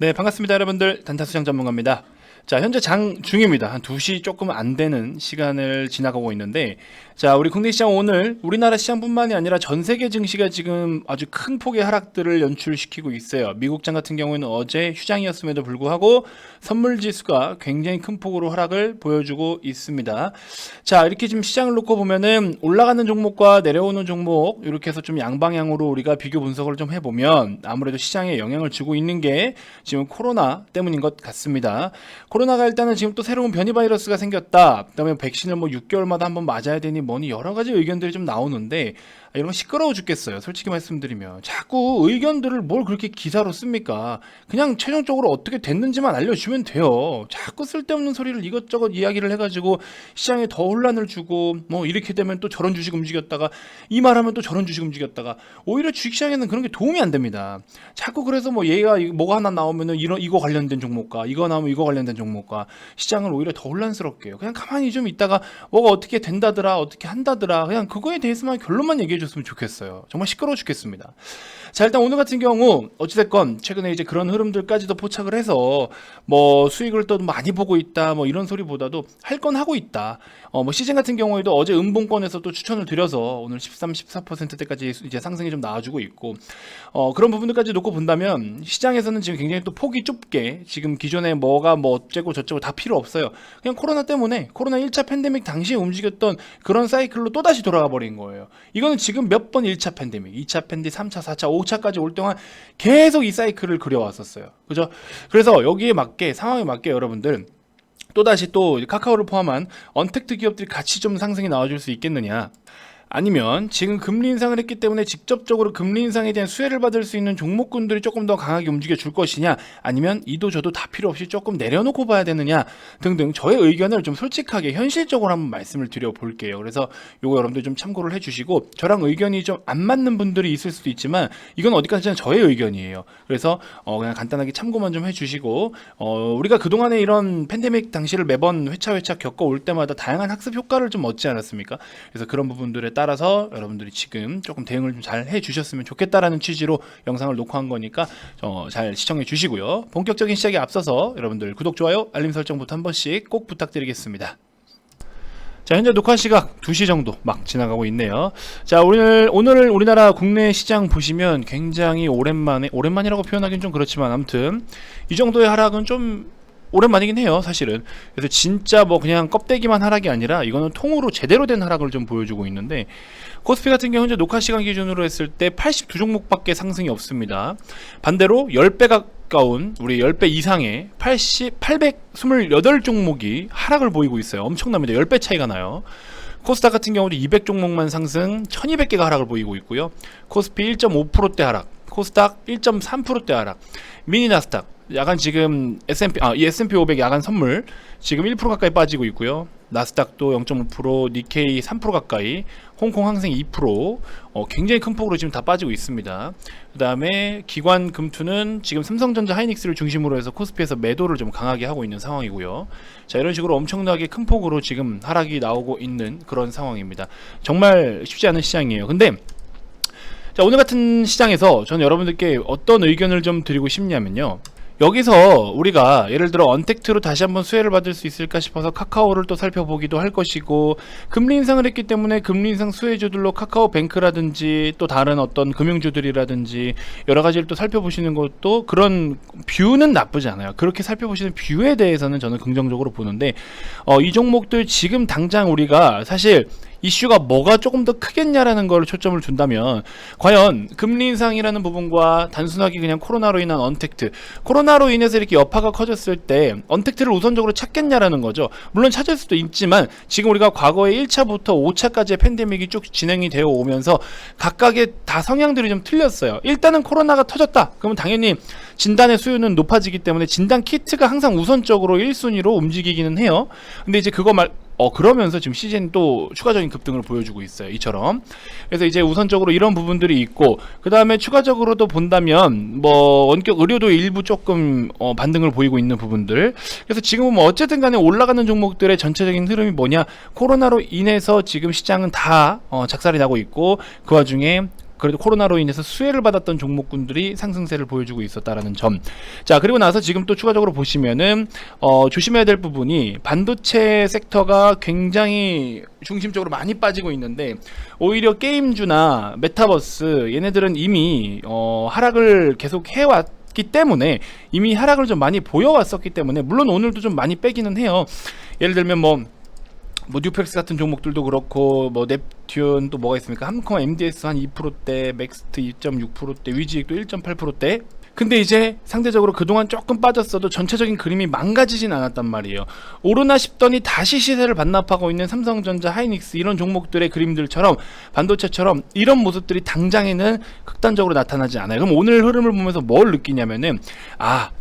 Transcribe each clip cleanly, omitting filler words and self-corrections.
네, 반갑습니다, 여러분들. 단타수장 전문가입니다. 자, 현재 장 중입니다. 한 2시 조금 안 되는 시간을 지나가고 있는데, 자, 우리 국내 시장 오늘 우리나라 시장뿐만이 아니라 전 세계 증시가 지금 아주 큰 폭의 하락들을 연출시키고 있어요. 미국장 같은 경우에는 어제 휴장이었음에도 불구하고 선물 지수가 굉장히 큰 폭으로 하락을 보여주고 있습니다. 자, 이렇게 지금 시장을 놓고 보면은 올라가는 종목과 내려오는 종목 이렇게 해서 좀 양방향으로 우리가 비교 분석을 좀 해보면 아무래도 시장에 영향을 주고 있는 게 지금 코로나 때문인 것 같습니다. 코로나가 일단은 지금 또 새로운 변이 바이러스가 생겼다. 그다음에 백신을 뭐 6개월마다 한번 맞아야 되니 뭐니 여러 가지 의견들이 좀 나오는데 이런 거 시끄러워 죽겠어요. 솔직히 말씀드리면 자꾸 의견들을 뭘 그렇게 기사로 씁니까? 그냥 최종적으로 어떻게 됐는지만 알려주면 돼요. 자꾸 쓸데없는 소리를 이것저것 이야기를 해가지고 시장에 더 혼란을 주고 뭐 이렇게 되면 또 저런 주식 움직였다가 이 말하면 또 저런 주식 움직였다가 오히려 주식시장에는 그런 게 도움이 안 됩니다. 자꾸 그래서 뭐 얘가 뭐가 하나 나오면은 이거 관련된 종목과 이거 나오면 이거 관련된 종목과 시장을 오히려 더 혼란스럽게 해요. 그냥 가만히 좀 있다가 뭐가 어떻게 된다더라 어떻게 한다더라 그냥 그거에 대해서만 결론만 얘기해 줬으면 좋겠어요. 정말 시끄러워 죽겠습니다. 자, 일단 오늘 같은 경우 어찌됐건 최근에 이제 그런 흐름들까지도 포착을 해서 뭐 수익을 또 많이 보고 있다 뭐 이런 소리보다도 할 건 하고 있다. 뭐 시즌 같은 경우에도 어제 음봉권에서 또 추천을 드려서 오늘 13, 14%대까지 이제 상승이 좀 나와주고 있고 그런 부분들까지 놓고 본다면 시장에서는 지금 굉장히 또 폭이 좁게 지금 기존에 뭐가 뭐 어쩌고 저쩌고 다 필요 없어요. 그냥 코로나 때문에 코로나 1차 팬데믹 당시에 움직였던 그런 사이클로 또다시 돌아가 버린 거예요. 이거는 지금 몇 번 1차 팬데믹, 2차 팬데믹, 3차, 4차, 5차까지 올 동안 계속 이 사이클을 그려왔었어요. 그죠? 그래서 여기에 맞게 상황에 맞게 여러분들 또다시 또 카카오를 포함한 언택트 기업들이 같이 좀 상승이 나와줄 수 있겠느냐, 아니면 지금 금리 인상을 했기 때문에 직접적으로 금리 인상에 대한 수혜를 받을 수 있는 종목군들이 조금 더 강하게 움직여 줄 것이냐, 아니면 이도 저도 다 필요 없이 조금 내려놓고 봐야 되느냐 등등 저의 의견을 좀 솔직하게 현실적으로 한번 말씀을 드려 볼게요. 그래서 요거 여러분들 좀 참고를 해주시고, 저랑 의견이 좀 안 맞는 분들이 있을 수도 있지만 이건 어디까지나 저의 의견이에요. 그래서 그냥 간단하게 참고만 좀 해주시고, 우리가 그동안에 이런 팬데믹 당시를 매번 회차 겪어올 때마다 다양한 학습 효과를 좀 얻지 않았습니까? 그래서 그런 부분들에 따라서 여러분들이 지금 조금 대응을 좀 잘 해주셨으면 좋겠다라는 취지로 영상을 녹화한 거니까 잘 시청해 주시고요. 본격적인 시작에 앞서서 여러분들 구독, 좋아요, 알림 설정부터 한 번씩 꼭 부탁드리겠습니다. 자, 현재 녹화 시각 2시 정도 막 지나가고 있네요. 자, 오늘 우리나라 국내 시장 보시면 굉장히 오랜만이라고 표현하기는 좀 그렇지만 아무튼 이 정도의 하락은 좀 오랜만이긴 해요, 사실은. 그래서 진짜 뭐 그냥 껍데기만 하락이 아니라 이거는 통으로 제대로 된 하락을 좀 보여주고 있는데, 코스피 같은 경우 현재 녹화 시간 기준으로 했을 때 82종목밖에 상승이 없습니다. 반대로 10배 가까운 우리 10배 이상의 828종목이 하락을 보이고 있어요. 엄청납니다. 10배 차이가 나요. 코스닥 같은 경우도 200종목만 상승, 1200개가 하락을 보이고 있고요. 코스피 1.5%대 하락, 코스닥 1.3%대 하락, 미니 나스닥 야간 지금 이 S&P 500 야간 선물 지금 1% 가까이 빠지고 있고요. 나스닥도 0.5%, 니케이 3% 가까이, 홍콩 항생 2%, 굉장히 큰 폭으로 지금 다 빠지고 있습니다. 그 다음에 기관 금투는 지금 삼성전자, 하이닉스를 중심으로 해서 코스피에서 매도를 좀 강하게 하고 있는 상황이고요. 자, 이런 식으로 엄청나게 큰 폭으로 지금 하락이 나오고 있는 그런 상황입니다. 정말 쉽지 않은 시장이에요. 근데 자, 오늘 같은 시장에서 저는 여러분들께 어떤 의견을 좀 드리고 싶냐면요, 여기서 우리가 예를 들어 언택트로 다시 한번 수혜를 받을 수 있을까 싶어서 카카오를 또 살펴보기도 할 것이고, 금리 인상을 했기 때문에 금리 인상 수혜주들로 카카오뱅크라든지 또 다른 어떤 금융주들이라든지 여러 가지를 또 살펴보시는 것도, 그런 뷰는 나쁘지 않아요. 그렇게 살펴보시는 뷰에 대해서는 저는 긍정적으로 보는데, 이 종목들 지금 당장 우리가 사실 이슈가 뭐가 조금 더 크겠냐라는 걸 초점을 준다면, 과연 금리 인상이라는 부분과 단순하게 그냥 코로나로 인한 언택트, 코로나로 인해서 이렇게 여파가 커졌을 때 언택트를 우선적으로 찾겠냐라는 거죠. 물론 찾을 수도 있지만 지금 우리가 과거에 1차부터 5차까지의 팬데믹이 쭉 진행이 되어 오면서 각각의 다 성향들이 좀 틀렸어요. 일단은 코로나가 터졌다 그러면 당연히 진단의 수요는 높아지기 때문에 진단 키트가 항상 우선적으로 1순위로 움직이기는 해요. 근데 이제 그러면서 지금 시즌 또 추가적인 급등을 보여주고 있어요, 이처럼. 그래서 이제 우선적으로 이런 부분들이 있고, 그 다음에 추가적으로도 본다면 뭐 원격 의료도 일부 조금 반등을 보이고 있는 부분들. 그래서 지금은 뭐 어쨌든 간에 올라가는 종목들의 전체적인 흐름이 뭐냐, 코로나로 인해서 지금 시장은 다 작살이 나고 있고, 그 와중에 그래도 코로나로 인해서 수혜를 받았던 종목군들이 상승세를 보여주고 있었다라는 점. 자, 그리고 나서 지금 또 추가적으로 보시면은 조심해야 될 부분이 반도체 섹터가 굉장히 중심적으로 많이 빠지고 있는데, 오히려 게임주나 메타버스 얘네들은 이미 하락을 계속 해왔기 때문에, 이미 하락을 좀 많이 보여왔었기 때문에, 물론 오늘도 좀 많이 빼기는 해요. 예를 들면 뭐 뉴펙스 같은 종목들도 그렇고, 뭐 넵튠 또 뭐가 있습니까? 함컴 MDS 한 2%대, 맥스트 2.6%대, 위지익도 1.8%대. 근데 이제 상대적으로 그동안 조금 빠졌어도 전체적인 그림이 망가지진 않았단 말이에요. 오르나 싶더니 다시 시세를 반납하고 있는 삼성전자, 하이닉스 이런 종목들의 그림들처럼, 반도체처럼 이런 모습들이 당장에는 극단적으로 나타나지 않아요. 그럼 오늘 흐름을 보면서 뭘 느끼냐면은,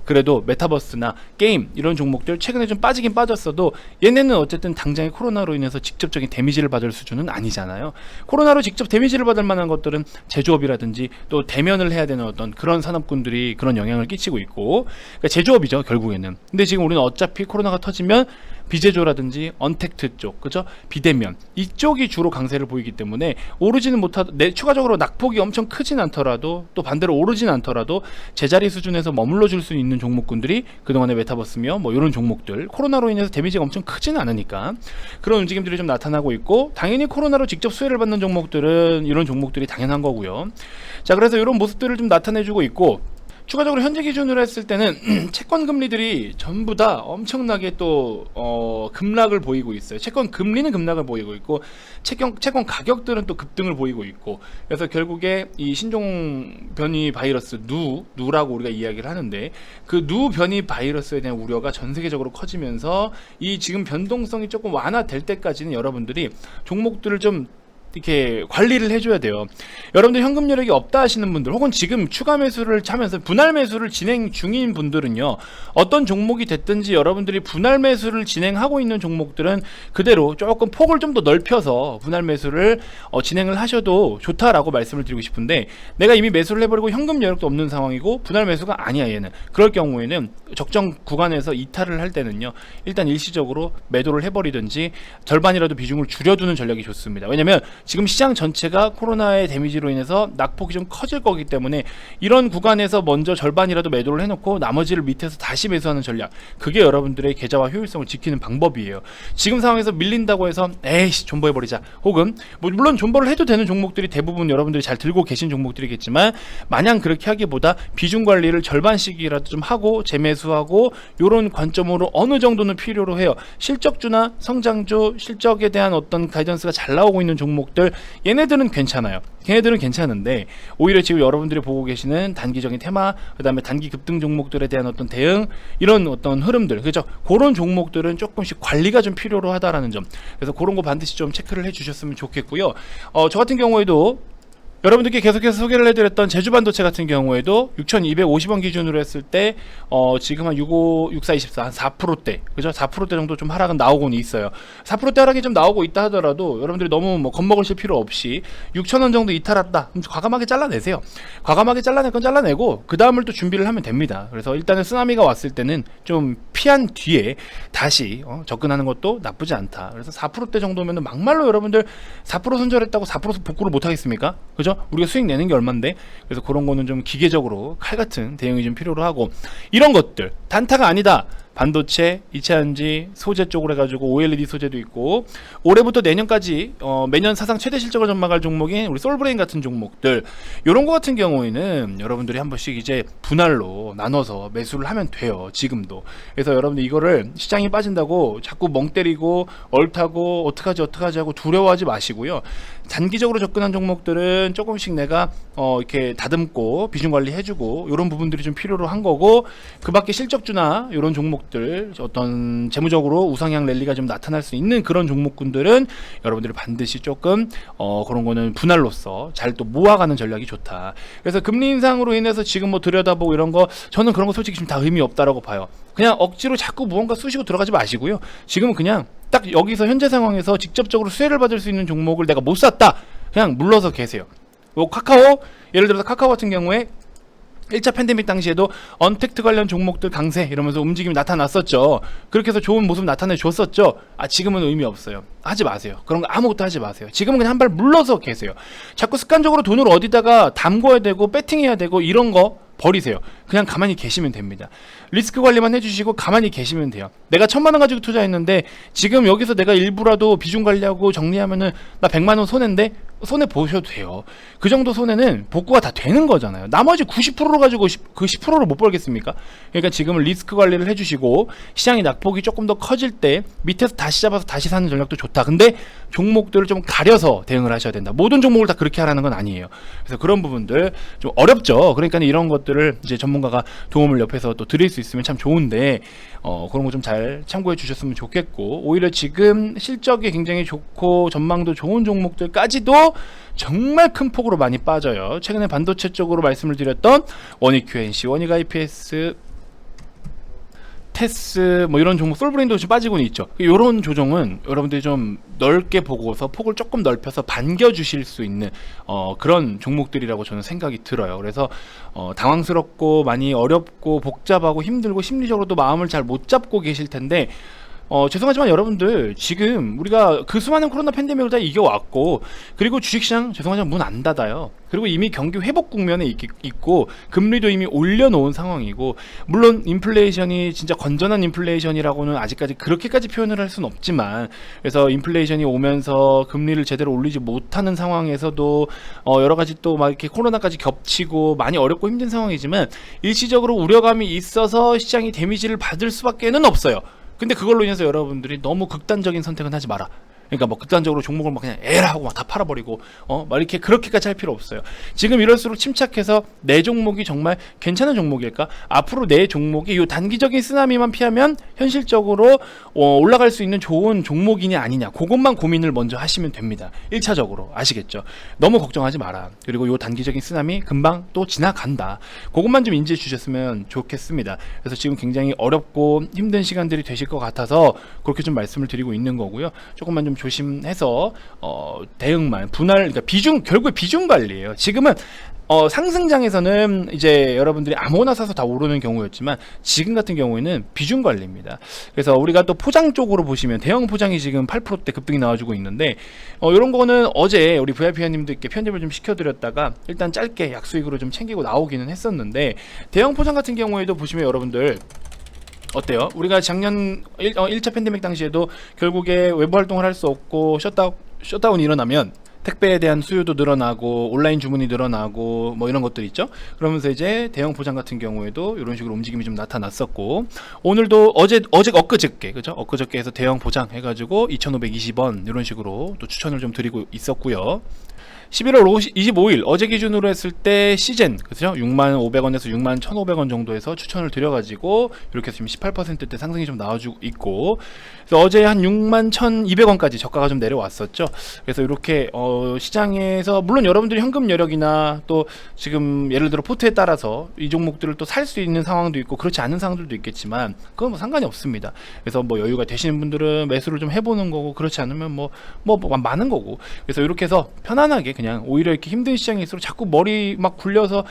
그래도 메타버스나 게임 이런 종목들 최근에 좀 빠지긴 빠졌어도 얘네는 어쨌든 당장에 코로나로 인해서 직접적인 데미지를 받을 수준은 아니잖아요. 코로나로 직접 데미지를 받을 만한 것들은 제조업이라든지 또 대면을 해야 되는 어떤 그런 산업군들이 그런 영향을 끼치고 있고, 그러니까 제조업이죠 결국에는. 근데 지금 우리는 어차피 코로나가 터지면 비제조라든지 언택트 쪽, 그죠? 비대면 이쪽이 주로 강세를 보이기 때문에 오르지는 못하도, 추가적으로 낙폭이 엄청 크진 않더라도, 또 반대로 오르진 않더라도 제자리 수준에서 머물러 줄 수 있는 종목군들이 그동안의 메타버스며 뭐 이런 종목들, 코로나로 인해서 데미지가 엄청 크진 않으니까 그런 움직임들이 좀 나타나고 있고, 당연히 코로나로 직접 수혜를 받는 종목들은 이런 종목들이 당연한 거고요. 자, 그래서 이런 모습들을 좀 나타내주고 있고, 추가적으로 현재 기준으로 했을 때는 채권 금리들이 전부 다 엄청나게 또 급락을 보이고 있어요. 채권 금리는 급락을 보이고 있고, 채권 가격들은 또 급등을 보이고 있고, 그래서 결국에 이 신종 변이 바이러스 누라고 우리가 이야기를 하는데, 그 누 변이 바이러스에 대한 우려가 전 세계적으로 커지면서 이 지금 변동성이 조금 완화될 때까지는 여러분들이 종목들을 좀 이렇게 관리를 해줘야 돼요. 여러분들 현금 여력이 없다 하시는 분들, 혹은 지금 추가 매수를 하면서 분할 매수를 진행 중인 분들은요, 어떤 종목이 됐든지 여러분들이 분할 매수를 진행하고 있는 종목들은 그대로 조금 폭을 좀 더 넓혀서 분할 매수를 진행을 하셔도 좋다라고 말씀을 드리고 싶은데, 내가 이미 매수를 해버리고 현금 여력도 없는 상황이고 분할 매수가 아니야 얘는, 그럴 경우에는 적정 구간에서 이탈을 할 때는요, 일단 일시적으로 매도를 해버리든지 절반이라도 비중을 줄여두는 전략이 좋습니다. 왜냐면 지금 시장 전체가 코로나의 데미지로 인해서 낙폭이 좀 커질 거기 때문에, 이런 구간에서 먼저 절반이라도 매도를 해놓고 나머지를 밑에서 다시 매수하는 전략, 그게 여러분들의 계좌와 효율성을 지키는 방법이에요. 지금 상황에서 밀린다고 해서 에이씨 존버해버리자, 혹은 뭐 물론 존버를 해도 되는 종목들이 대부분 여러분들이 잘 들고 계신 종목들이겠지만, 마냥 그렇게 하기보다 비중 관리를 절반씩이라도 좀 하고 재매수하고, 요런 관점으로 어느 정도는 필요로 해요. 실적주나 성장주, 실적에 대한 어떤 가이던스가 잘 나오고 있는 종목, 얘네들은 괜찮아요. 걔네들은 괜찮은데, 오히려 지금 여러분들이 보고 계시는 단기적인 테마, 그 다음에 단기 급등 종목들에 대한 어떤 대응, 이런 어떤 흐름들, 그죠? 그런 종목들은 조금씩 관리가 좀 필요로 하다라는 점, 그래서 그런 거 반드시 좀 체크를 해 주셨으면 좋겠고요. 저 같은 경우에도 여러분들께 계속해서 소개를 해드렸던 제주반도체 같은 경우에도 6,250원 기준으로 했을 때 지금 한 65, 64, 24, 한 4%대, 그죠? 4%대 정도 좀 하락은 나오고는 있어요. 4%대 하락이 좀 나오고 있다 하더라도 여러분들이 너무 뭐 겁먹으실 필요 없이 6,000원 정도 이탈했다, 그럼 과감하게 잘라내세요. 과감하게 잘라낼 건 잘라내고 그 다음을 또 준비를 하면 됩니다. 그래서 일단은 쓰나미가 왔을 때는 좀 피한 뒤에 다시 접근하는 것도 나쁘지 않다. 그래서 4%대 정도면은 막말로 여러분들 4% 손절했다고 4% 복구를 못 하겠습니까? 그죠? 우리가 수익 내는 게 얼만데. 그래서 그런 거는 좀 기계적으로 칼같은 대응이 좀 필요로 하고, 이런 것들 단타가 아니다, 반도체, 2차전지, 소재 쪽으로 해가지고 OLED 소재도 있고, 올해부터 내년까지 매년 사상 최대 실적을 전망할 종목인 우리 솔브레인 같은 종목들, 이런 거 같은 경우에는 여러분들이 한 번씩 이제 분할로 나눠서 매수를 하면 돼요, 지금도. 그래서 여러분들 이거를 시장이 빠진다고 자꾸 멍 때리고 얼타고 어떡하지 하고 두려워하지 마시고요. 단기적으로 접근한 종목들은 조금씩 내가 이렇게 다듬고 비중 관리 해주고, 이런 부분들이 좀 필요로 한 거고, 그 밖에 실적주나 이런 종목들, 어떤 재무적으로 우상향 랠리가 좀 나타날 수 있는 그런 종목군들은 여러분들이 반드시 조금 그런 거는 분할로서 잘 또 모아가는 전략이 좋다. 그래서 금리 인상으로 인해서 지금 뭐 들여다보고 이런 거, 저는 그런 거 솔직히 좀 다 의미 없다라고 봐요. 그냥 억지로 자꾸 무언가 쑤시고 들어가지 마시고요. 지금은 그냥 딱 여기서 현재 상황에서 직접적으로 수혜를 받을 수 있는 종목을 내가 못 샀다, 그냥 물러서 계세요. 뭐 카카오, 예를 들어서 카카오 같은 경우에 1차 팬데믹 당시에도 언택트 관련 종목들 강세 이러면서 움직임이 나타났었죠. 그렇게 해서 좋은 모습 나타내 줬었죠. 지금은 의미 없어요. 하지 마세요. 그런 거 아무것도 하지 마세요. 지금은 그냥 한 발 물러서 계세요. 자꾸 습관적으로 돈을 어디다가 담궈야 되고 배팅해야 되고 이런 거 버리세요. 그냥 가만히 계시면 됩니다. 리스크 관리만 해주시고 가만히 계시면 돼요. 내가 1000만 원 가지고 투자했는데 지금 여기서 내가 일부라도 비중 관리하고 정리하면은 나 100만 원 손해인데 손해 보셔도 돼요. 그 정도 손해는 복구가 다 되는 거잖아요. 나머지 90%를 가지고 그 10%를 못 벌겠습니까? 그러니까 지금은 리스크 관리를 해주시고 시장이 낙폭이 조금 더 커질 때 밑에서 다시 잡아서 다시 사는 전략도 좋다. 근데 종목들을 좀 가려서 대응을 하셔야 된다. 모든 종목을 다 그렇게 하라는 건 아니에요. 그래서 그런 부분들 좀 어렵죠. 그러니까 이런 것들을 이제 전문가가 도움을 옆에서 또 드릴 수 있으면 참 좋은데 그런 거 좀 잘 참고해 주셨으면 좋겠고, 오히려 지금 실적이 굉장히 좋고 전망도 좋은 종목들까지도 정말 큰 폭으로 많이 빠져요. 최근에 반도체 쪽으로 말씀을 드렸던 원익 QNC, 원익 IPS, 테스 뭐 이런 종목, 솔브레인도 좀 빠지고는 있죠. 이런 조정은 여러분들이 좀 넓게 보고서 폭을 조금 넓혀서 반겨 주실 수 있는 그런 종목들이라고 저는 생각이 들어요. 그래서 당황스럽고 많이 어렵고 복잡하고 힘들고 심리적으로도 마음을 잘 못 잡고 계실 텐데 죄송하지만 여러분들, 지금 우리가 그 수많은 코로나 팬데믹을 다 이겨왔고, 그리고 주식시장 죄송하지만 문 안 닫아요. 그리고 이미 경기 회복 국면에 있고 금리도 이미 올려놓은 상황이고, 물론 인플레이션이 진짜 건전한 인플레이션이라고는 아직까지 그렇게까지 표현을 할 수는 없지만, 그래서 인플레이션이 오면서 금리를 제대로 올리지 못하는 상황에서도 여러가지 또 막 이렇게 코로나까지 겹치고 많이 어렵고 힘든 상황이지만 일시적으로 우려감이 있어서 시장이 데미지를 받을 수밖에는 없어요. 근데 그걸로 인해서 여러분들이 너무 극단적인 선택은 하지 마라. 그러니까 뭐 극단적으로 종목을 막 그냥 에라 하고 막 다 팔아버리고 막 이렇게 그렇게까지 할 필요 없어요. 지금 이럴수록 침착해서 내 종목이 정말 괜찮은 종목일까? 앞으로 내 종목이 이 단기적인 쓰나미만 피하면 현실적으로 올라갈 수 있는 좋은 종목이냐 아니냐, 그것만 고민을 먼저 하시면 됩니다. 1차적으로 아시겠죠? 너무 걱정하지 마라. 그리고 이 단기적인 쓰나미 금방 또 지나간다. 그것만 좀 인지해 주셨으면 좋겠습니다. 그래서 지금 굉장히 어렵고 힘든 시간들이 되실 것 같아서 그렇게 좀 말씀을 드리고 있는 거고요. 조금만 좀 조심해서 대응만 그러니까 결국에 비중 관리예요. 지금은 상승장에서는 이제 여러분들이 아무거나 사서 다 오르는 경우였지만 지금 같은 경우에는 비중 관리입니다. 그래서 우리가 또 포장 쪽으로 보시면 대형 포장이 지금 8%대 급등이 나와주고 있는데 이런 거는 어제 우리 VIP 회원님들께 편집을 좀 시켜드렸다가 일단 짧게 약수익으로 좀 챙기고 나오기는 했었는데, 대형 포장 같은 경우에도 보시면 여러분들 어때요? 우리가 작년 1차 팬데믹 당시에도 결국에 외부 활동을 할 수 없고 셧다운이 일어나면 택배에 대한 수요도 늘어나고 온라인 주문이 늘어나고 뭐 이런 것들 있죠. 그러면서 이제 대형 포장 같은 경우에도 이런 식으로 움직임이 좀 나타났었고, 오늘도 엊그저께 그죠? 엊그저께 해서 대형 포장 해가지고 2,520원 이런 식으로 또 추천을 좀 드리고 있었고요. 11월 25일 어제 기준으로 했을 때 시젠 그죠? 65,000원에서 61,500원 정도에서 추천을 드려가지고 이렇게 지금 18%대 상승이 좀 나와주고 있고, 그래서 어제 한 61,200원까지 저가가 좀 내려왔었죠. 그래서 이렇게 시장에서 물론 여러분들이 현금 여력이나 또 지금 예를 들어 포트에 따라서 이 종목들을 또 살 수 있는 상황도 있고 그렇지 않은 상황들도 있겠지만 그건 뭐 상관이 없습니다. 그래서 뭐 여유가 되시는 분들은 매수를 좀 해보는 거고, 그렇지 않으면 뭐 많은 거고, 그래서 이렇게 해서 편안하게 그냥 오히려 이렇게 힘든 시장일수록 자꾸 머리 막 굴려서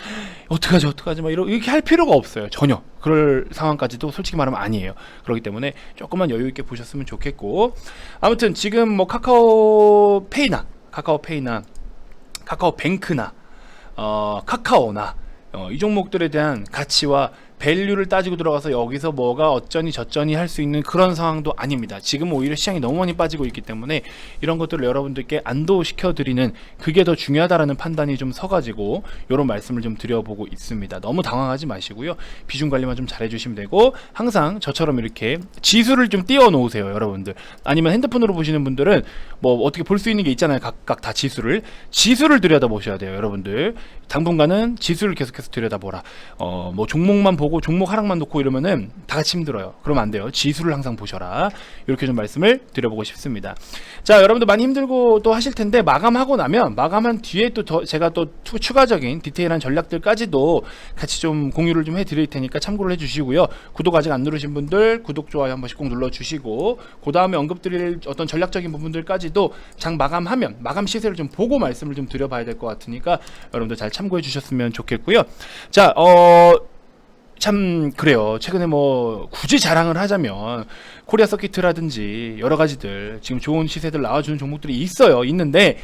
어떡하지 막 이렇게 할 필요가 없어요. 전혀 그럴 상황까지도 솔직히 말하면 아니에요. 그렇기 때문에 조금만 여유 있게 보셨으면 좋겠고, 아무튼 지금 뭐 카카오페이나 카카오뱅크나 카카오나 이 종목들에 대한 가치와 밸류를 따지고 들어가서 여기서 뭐가 어쩌니 저쩌니 할 수 있는 그런 상황도 아닙니다. 지금 오히려 시장이 너무 많이 빠지고 있기 때문에 이런 것들을 여러분들께 안도시켜 드리는 그게 더 중요하다라는 판단이 좀 서가지고 이런 말씀을 좀 드려보고 있습니다. 너무 당황하지 마시고요. 비중 관리만 좀 잘 해주시면 되고, 항상 저처럼 이렇게 지수를 좀 띄워 놓으세요, 여러분들. 아니면 핸드폰으로 보시는 분들은 뭐 어떻게 볼 수 있는 게 있잖아요. 각각 다 지수를 들여다 보셔야 돼요, 여러분들. 당분간은 지수를 계속해서 들여다보라. 뭐 종목만 보고 보고 종목 하락만 놓고 이러면은 다 같이 힘들어요. 그러면 안 돼요. 지수를 항상 보셔라. 이렇게 좀 말씀을 드려보고 싶습니다. 자, 여러분들 많이 힘들고 또 하실 텐데 마감하고 나면 마감한 뒤에 또 제가 또 추가적인 디테일한 전략들까지도 같이 좀 공유를 좀 해드릴 테니까 참고를 해주시고요. 구독 아직 안 누르신 분들 구독 좋아요 한 번씩 꼭 눌러주시고 그 다음에 언급드릴 어떤 전략적인 부분들까지도 장 마감하면 마감 시세를 좀 보고 말씀을 좀 드려봐야 될 것 같으니까 여러분들 잘 참고해 주셨으면 좋겠고요. 자, 참 그래요. 최근에 뭐 굳이 자랑을 하자면 코리아 서킷이라든지 여러 가지들 지금 좋은 시세들 나와주는 종목들이 있는데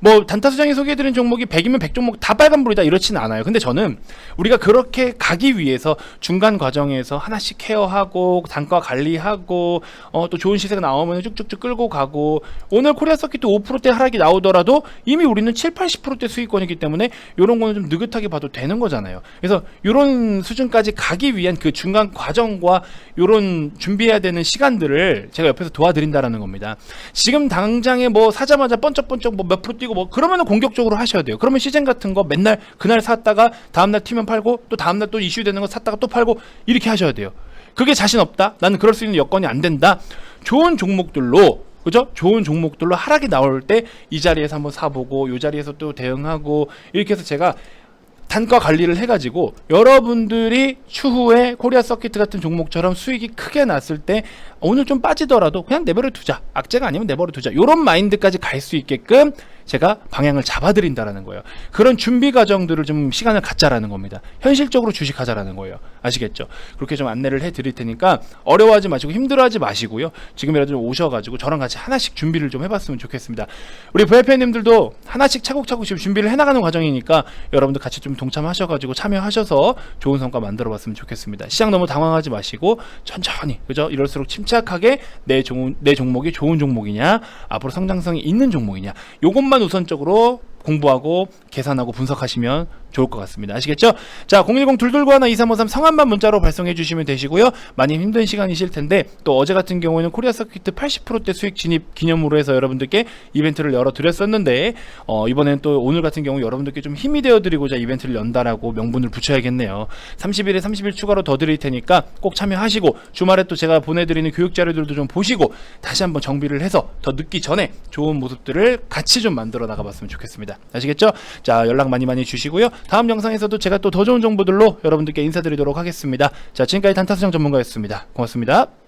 뭐 단타수장이 소개해드린 종목이 100이면 100종목 다 빨간불이다 이렇지는 않아요. 근데 저는 우리가 그렇게 가기 위해서 중간 과정에서 하나씩 케어하고 단가 관리하고 또 좋은 시세가 나오면 쭉쭉쭉 끌고 가고 오늘 코리아 서킷도 5%대 하락이 나오더라도 이미 우리는 7, 80%대 수익권이기 때문에 이런 거는 좀 느긋하게 봐도 되는 거잖아요. 그래서 이런 수준까지 가기 위한 그 중간 과정과 이런 준비해야 되는 시간들을 제가 옆에서 도와드린다라는 겁니다. 지금 당장에 뭐 사자마자 번쩍번쩍 뭐 몇 프로 뛰고 뭐 그러면은 공격적으로 하셔야 돼요. 그러면 시즌 같은 거 맨날 그날 샀다가 다음날 튀면 팔고 또 다음날 또 이슈되는 거 샀다가 또 팔고 이렇게 하셔야 돼요. 그게 자신 없다? 나는 그럴 수 있는 여건이 안 된다? 좋은 종목들로 그죠? 좋은 종목들로 하락이 나올 때 이 자리에서 한번 사보고 이 자리에서 또 대응하고 이렇게 해서 제가 단가 관리를 해가지고 여러분들이 추후에 코리아 서킷 같은 종목처럼 수익이 크게 났을 때 오늘 좀 빠지더라도 그냥 내버려 두자, 악재가 아니면 내버려 두자, 이런 마인드까지 갈 수 있게끔 제가 방향을 잡아드린다라는 거예요. 그런 준비 과정들을 좀 시간을 갖자라는 겁니다. 현실적으로 주식하자라는 거예요. 아시겠죠? 그렇게 좀 안내를 해드릴 테니까 어려워하지 마시고 힘들어하지 마시고요. 지금이라도 좀 오셔가지고 저랑 같이 하나씩 준비를 좀 해봤으면 좋겠습니다. 우리 VIP님들도 하나씩 차곡차곡 지금 준비를 해나가는 과정이니까 여러분들 같이 좀 동참하셔가지고 참여하셔서 좋은 성과 만들어봤으면 좋겠습니다. 시장 너무 당황하지 마시고 천천히, 그죠? 이럴수록 침착하게 내 종목이 좋은 종목이냐, 앞으로 성장성이 있는 종목이냐, 요것만 우선적으로 공부하고 계산하고 분석하시면 좋을 것 같습니다. 아시겠죠? 자, 010-221-2353 성함만 문자로 발송해 주시면 되시고요. 많이 힘든 시간이실 텐데 또 어제 같은 경우에는 코리아 서킷 80%대 수익 진입 기념으로 해서 여러분들께 이벤트를 열어드렸었는데 이번에는 또 오늘 같은 경우 여러분들께 좀 힘이 되어드리고자 이벤트를 연다라고 명분을 붙여야겠네요. 30일에 30일 추가로 더 드릴 테니까 꼭 참여하시고 주말에 또 제가 보내드리는 교육 자료들도 좀 보시고 다시 한번 정비를 해서 더 늦기 전에 좋은 모습들을 같이 좀 만들어 나가봤으면 좋겠습니다. 아시겠죠? 자, 연락 많이 주시고요. 다음 영상에서도 제가 또 더 좋은 정보들로 여러분들께 인사드리도록 하겠습니다. 자, 지금까지 단타수장 전문가였습니다. 고맙습니다.